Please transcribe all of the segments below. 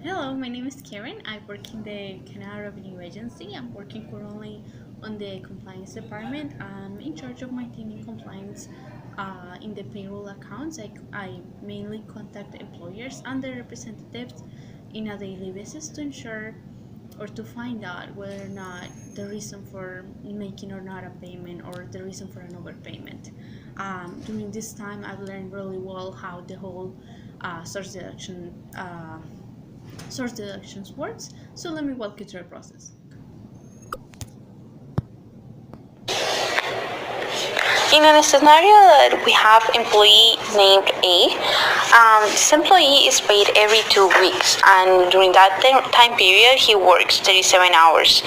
Hello, my name is Karen. I work in the Canada Revenue Agency. I'm working currently on the compliance department. I'm in charge of my team in compliance in the payroll accounts. I mainly contact employers and their representatives in a daily basis to ensure or to find out whether or not the reason for making or not a payment or the reason for an overpayment. During this time, I've learned really well how the whole source deductions works. So let me walk you through the process. In a scenario that we have employee named A, this employee is paid every 2 weeks, and during that time period, he works 37 hours.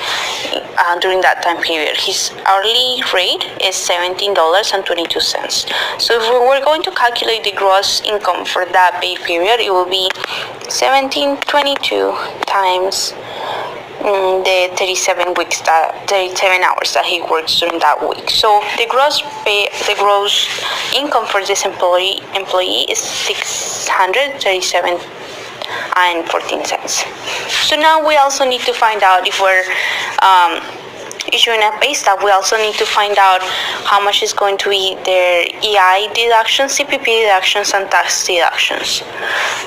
During that time period, his hourly rate is $17.22. So if we were going to calculate the gross income for that pay period, it will be 1722 times the 37 hours that he works during that week. So the gross income for this employee is 637 and 14 cents. So now we also need to find out if we're issuing a pay stub. We also need to find out how much is going to be their EI deductions, CPP deductions, and tax deductions.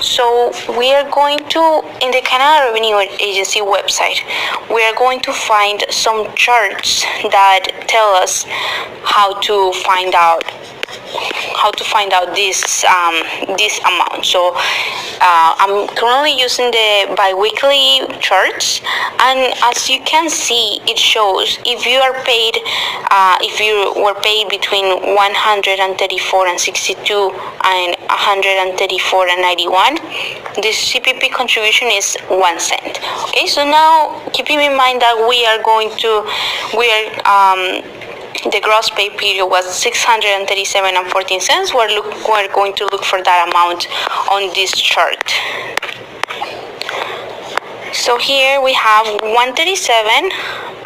So we are going to, in the Canada Revenue Agency website, we are going to find some charts that tell us how to find out this amount. So I'm currently using the biweekly charts, and as you can see, it shows if you were paid between 134 and 62 and 134 and 91, the CPP contribution is 1 cent. Okay, so now keeping in mind that the gross pay period was 637 and 14 cents. We're going to look for that amount on this chart. So here we have 137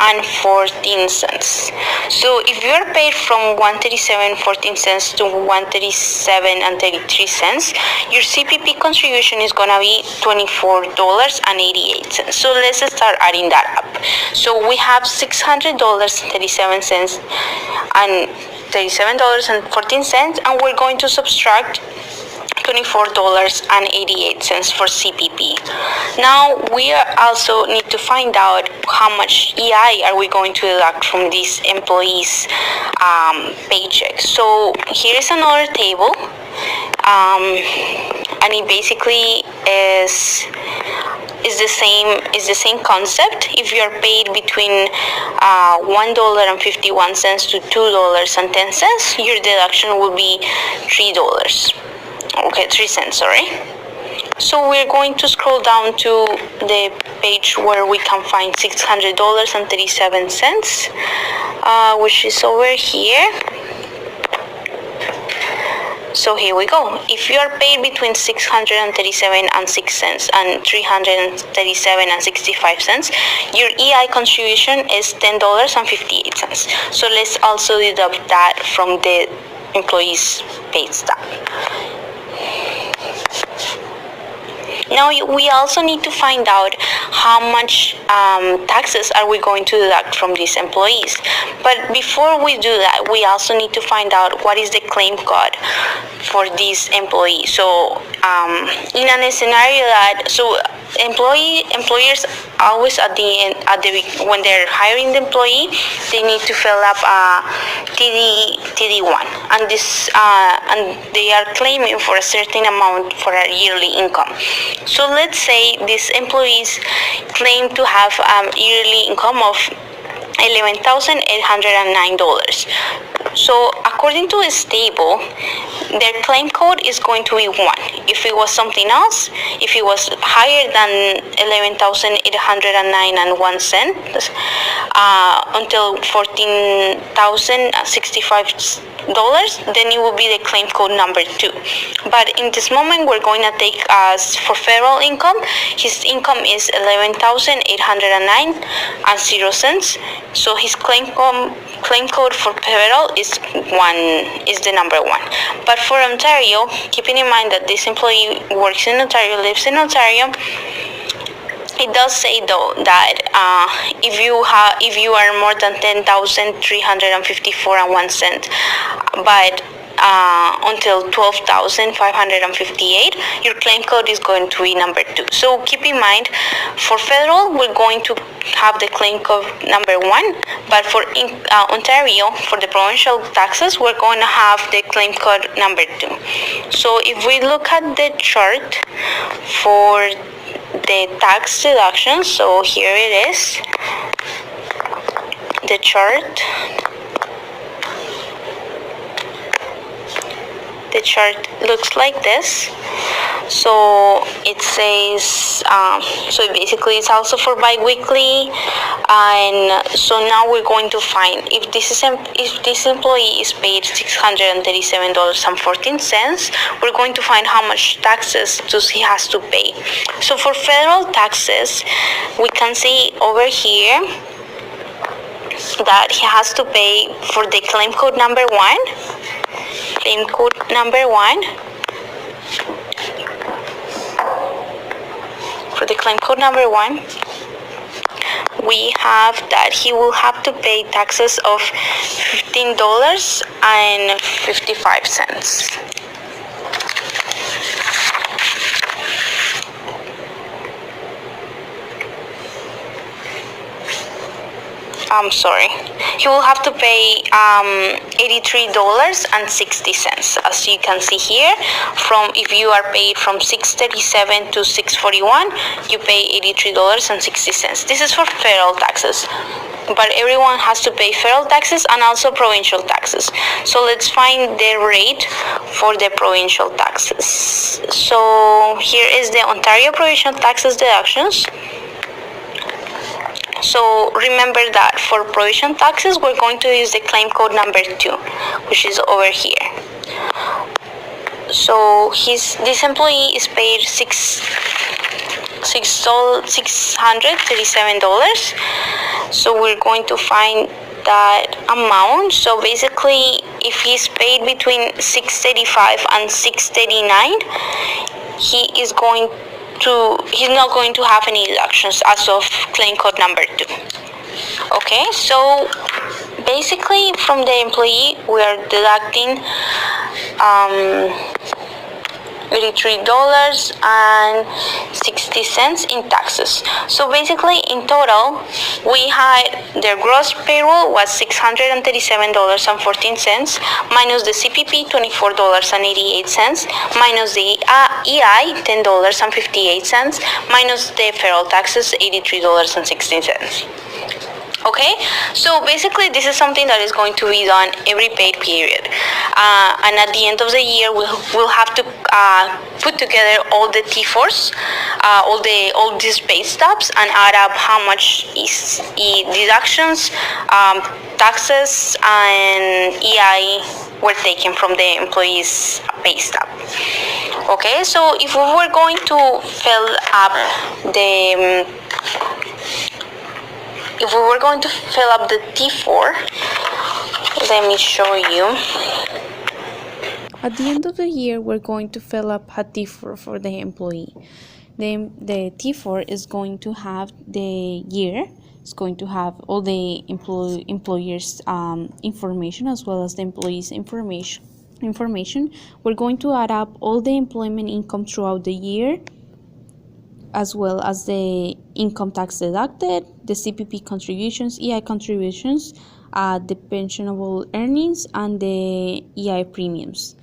and 14 cents. So if you are paid from 137.14 cents to 137 and 33 cents, your CPP contribution is gonna be $24.88. So let's start adding that up. So we have $600.37 and $37.14, and we're going to subtract $24.88 for CPP. Now we also need to find out how much EI are we going to deduct from these employees' paychecks. So here's another table, and it basically is the same concept. If you are paid between $1.51 to $2.10, your deduction will be $3. Okay, 3 cents, sorry. So we're going to scroll down to the page where we can find $600.37, which is over here. So here we go. If you are paid between 637 and 6 cents and 337 and 65 cents, your EI contribution is $10.58. So let's also deduct that from the employee's pay stub. Now we also need to find out how much taxes are we going to deduct from these employees. But before we do that, we also need to find out what is the claim code for these employees. So in a scenario employers always when they're hiring the employee, they need to fill up TD1, and they are claiming for a certain amount for a yearly income. So let's say these employees claim to have yearly income of $11,809. So according to this table, their claim code is going to be 1. If it was something else, if it was higher than $11,809 and 1 cent until $14,065, then it will be the claim code number 2. But in this moment, we're going to take as for federal income, his income is $11,809 and 0 cents. So his claim code for federal is the number 1. But for Ontario, keeping in mind that this employee works in Ontario, lives in Ontario, It does say though that if you are more than 10,354 and 1 cent, but until 12,558, your claim code is going to be number 2. So keep in mind, for federal, we're going to have the claim code number 1, but for Ontario, for the provincial taxes, we're going to have the claim code number 2. So if we look at the chart for the tax deductions, so here it is, the chart. The chart looks like this. So it says, so basically it's also for bi-weekly, and so now we're going to find if this employee is paid $637.14, we're going to find how much taxes does he has to pay. So for federal taxes, we can see over here that he has to pay for the claim code number 1. Claim code number 1. For the claim code number 1, we have that he will have to pay taxes of $15.55. I'm sorry. He will have to pay $83.60. As you can see here, from if you are paid from $637 to $641, you pay $83.60. This is for federal taxes, but everyone has to pay federal taxes and also provincial taxes. So let's find the rate for the provincial taxes. So here is the Ontario provincial taxes deductions. So remember that for provincial taxes, we're going to use the claim code number 2, which is over here. So this employee is paid $637. So we're going to find that amount. So basically, if he's paid between $635 and $639, he's not going to have any deductions as of claim code number 2. Okay, so basically from the employee we are deducting $83.60 in taxes. So basically in total we had their gross payroll was $637.14 minus the CPP $24.88 minus the EI $10.58 minus the federal taxes $83.16. Okay, so basically this is something that is going to be done every paid period, and at the end of the year we'll have to put together all the T4s, all these pay stubs, and add up how much is deductions, taxes, and EI were taken from the employee's pay stub. Okay, so if we were going to fill up the T4, let me show you. At the end of the year, we're going to fill up a T4 for the employee. The T4 is going to have the year. It's going to have all the employer's information as well as the employee's information. We're going to add up all the employment income throughout the year, as well as the income tax deducted, the CPP contributions, EI contributions, the pensionable earnings, and the EI premiums.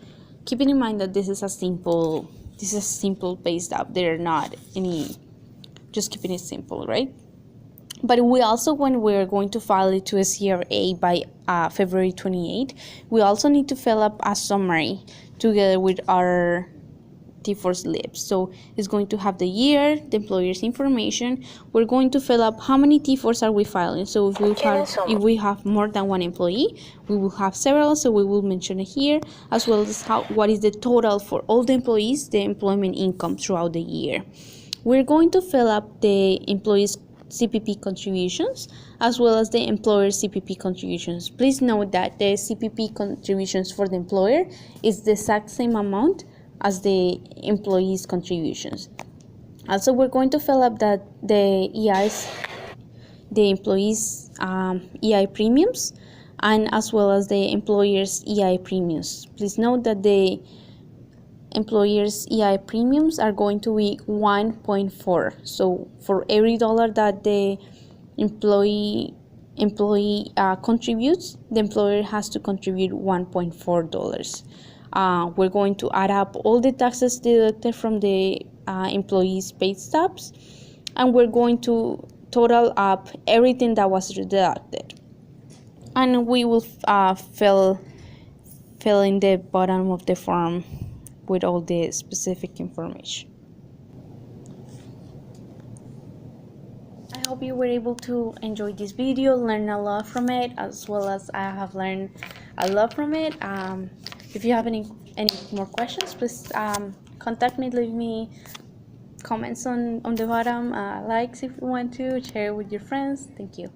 Keeping in mind that this is a simple pay stub. There are not any, just keeping it simple, right? But we also, when we're going to file it to a CRA by February 28, we also need to fill up a summary together with our T4 slips. So it's going to have the year, the employer's information. We're going to fill up how many T4s are we filing. So if we have more than one employee, we will have several. So we will mention it here, as well as what is the total for all the employees, the employment income throughout the year. We're going to fill up the employees' CPP contributions as well as the employer's CPP contributions. Please note that the CPP contributions for the employer is the exact same amount as the employee's contributions. Also, we're going to fill up that the employees' EI premiums, and as well as the employers' EI premiums. Please note that the employers' EI premiums are going to be 1.4. So for every dollar that the employee contributes, the employer has to contribute $1.4. We're going to add up all the taxes deducted from the employees' paid stubs, and we're going to total up everything that was deducted, and we will fill in the bottom of the form with all the specific information. I hope you were able to enjoy this video, learn a lot from it, as well as I have learned a lot from it. If you have any more questions, please contact me, leave me comments on the bottom, likes if you want to, share with your friends. Thank you.